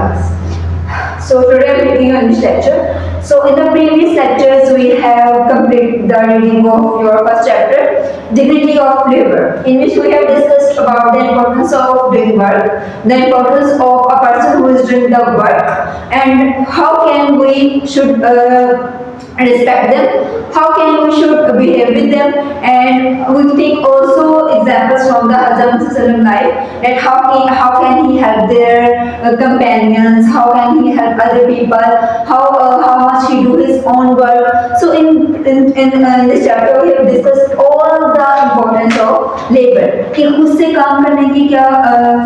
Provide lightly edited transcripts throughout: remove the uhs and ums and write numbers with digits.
class. So today I'm taking you in this lecture. So in the previous lectures we have completed the reading of your first chapter, Dignity of Labor, in which we have discussed about the importance of doing work, the importance of a person who is doing the work, and how can we should respect them, how can we should behave with them, and we take also examples from the Hazrat life, that how can he help their companions, how can he help other people, how much he do his own work. So in this chapter we have discussed all the importance of labor, कि खुद से काम करने की क्या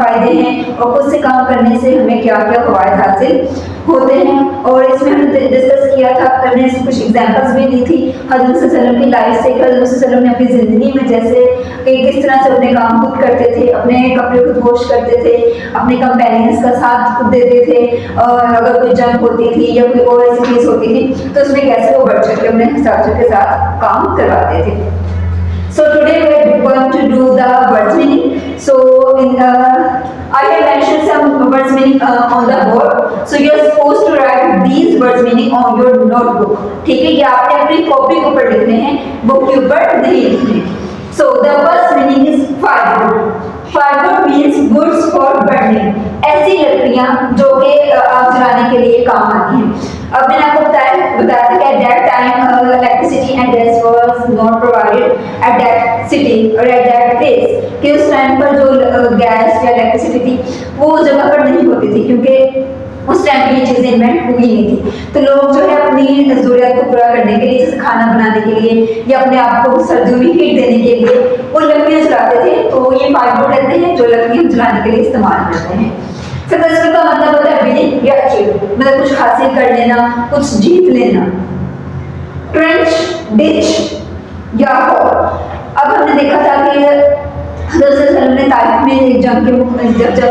फायदे हैं और खुद से काम करने से हमें क्या क्या फायदे हासिल होते हैं। और इसमें हमने डिस्कस किया था, हमने कुछ एग्जांपल्स भी दी थी हज़रत सल्लल्लाहु की लाइफ से, हज़रत सल्लल्लाहु ने अपनी ज़िंदगी में जैसे कि किस तरह से अपने काम खुद करते थे, अपने कपड़े खुद वॉश करते थे, अपने कंपेनियंस का साथ खुद देते थे, और अगर कोई जंग होती थी या कोई और ऐसी चीज़ होती थी तो उसमें कैसे वो बढ़ चढ़ के अपने साथियों के साथ काम करवाते थे। So today we are going to do the words meaning. So I have mentioned some words meaning on the board. So you are supposed to write these words meaning on your notebook. ठीक है, ये आपने अपनी copy के ऊपर लिखने हैं, book के ऊपर नहीं लिखने। So the first meaning is firewood. Firewood means goods for burning. ऐसी लकड़ियाँ जो कि आग जलाने के लिए काम आती हैं। अब मैंने आपको बताया था कि at that time electricity and gas was not provided at that city or at that place, कि उस टाइम पर जो गैस या इलेक्ट्रिसिटी थी वो उस जगह पर नहीं होती थी, क्योंकि उस टाइम पे ये चीज़ें इन्वेंट हुई नहीं थी। तो लोग जो है अपनी ज़रूरत को पूरा करने के लिए, जैसे खाना बनाने के लिए या अपने आप को सर्दियों में हीट देने के लिए वो लकड़ियाँ जलाते थे। तो ये फायरवुड कहते हैं जो लकड़ियाँ जलाने के लिए इस्तेमाल करते हैं। सक्सेसफुल का मतलब होता है विनिंग या अचीव, मतलब कुछ हासिल कर लेना, कुछ जीत लेना। ट्रेंच, डिच या हॉल। अब हमने देखा था कि हज़रत ने तारीख में एक जंग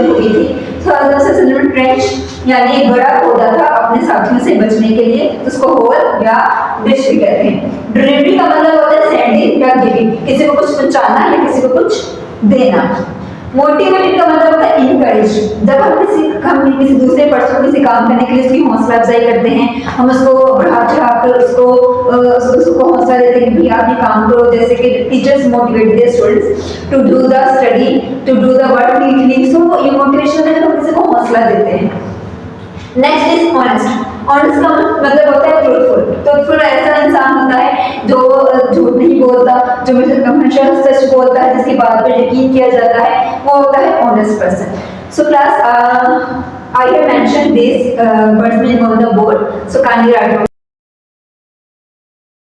हुई थी, तो हज़रत ने ट्रेंच यानी एक बड़ा खोदा था अपने साथियों से बचने के लिए, उसको होल या डिच भी कहते हैं। डिलीवरी का मतलब होता है सेंडिंग या गिविंग, किसी को कुछ पहुंचाना या किसी को कुछ देना। मोटिवेटेड का मतलब होता है इनकरेज, जब हम किसी दूसरे पर्सन को किसी काम करने के लिए उसकी हौसला अफजाई करते हैं, हम उसको बढ़ा चढ़ा कर उसको हौसला देते हैं कि भैया आप ये काम करो। जैसे कि teachers motivate their students to do the study, to do the work neatly. So ये मोटिवेशन है जब हम किसी को हौसला देते हैं। Next is honest. ऑनेस्ट का मतलब होता है ट्रूथफुल। ट्रूथफुल ऐसा इंसान होता है जो झूठ नहीं बोलता, जो हमेशा सच बोलता है, जिसकी बात पर यकीन किया जाता है, वो होता है honest person. So class, I have mentioned this words meaning on the board, so kindly write down.